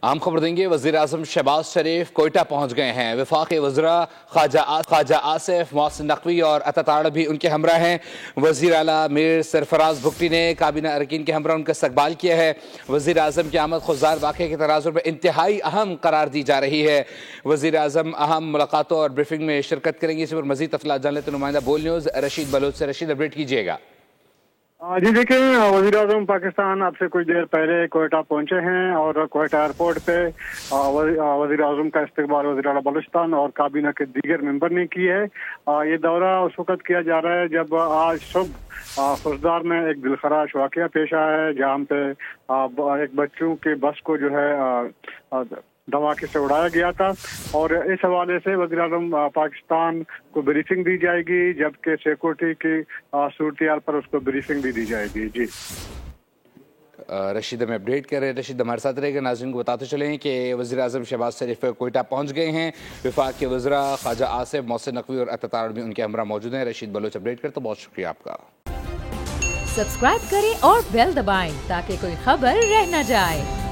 आम खबर देंगे। वज़ीर आज़म शहबाज शरीफ कोयटा पहुंच गए हैं। वफाकी वज़रा ख्वाजा आसिफ, मोहसिन नकवी और अता तारड़ भी उनके हमरा हैं। वज़ीर आला मीर सरफराज भुगटी ने काबीना अरकान के हमरा उनका इस्तकबाल किया है। वज़ीर आज़म की आमद खुददार वाक़े के तनाज़ुर में इंतहाई अहम करार दी जा रही है। वज़ीर आज़म अहम मुलाकातों और ब्रीफिंग में शिरकत करेंगे। इस पर मज़ीद तफसीलात जान लेते नुमाइंदा बोल न्यूज़ रशीद बलोच से। रशीद, अपडेट कीजिएगा। जी देखिए, वज़ीर आज़म पाकिस्तान अब से कुछ देर पहले कोयटा पहुंचे हैं और कोयटा एयरपोर्ट पे वज़ीर आज़म का इस्तकबाल वज़ीर आला बलूचिस्तान और काबीना के दीगर मेंबर ने की है। ये दौरा उस वक्त किया जा रहा है जब आज सुबह खुशदार में एक दिलखराश वाक़या पेश आया है, जहाँ पे एक बच्चों के बस को जो है धमाके से उड़ाया गया था और इस हवाले से वज़ीर आज़म पाकिस्तान को ब्रीफिंग दी जाएगी, जबकि सिक्योरिटी की सूरत पर उसको ब्रीफिंग भी दी जाएगी। जी रशीद हमें अपडेट कर रहे हैं। रशीद हमारे साथ रहेगा। नाज़रीन को बताते चलें कि वज़ीर आज़म शहबाज शरीफ कोयटा पहुंच गए हैं। वफाक के वज़रा ख्वाजा आसिफ, मोहसिन नकवी और अता तारड़ भी उनके हमरा मौजूद हैं। रशीद बलोच अपडेट करते, बहुत शुक्रिया आपका। सब्सक्राइब करें और बेल दबाएं ताकि कोई खबर रह न जाए।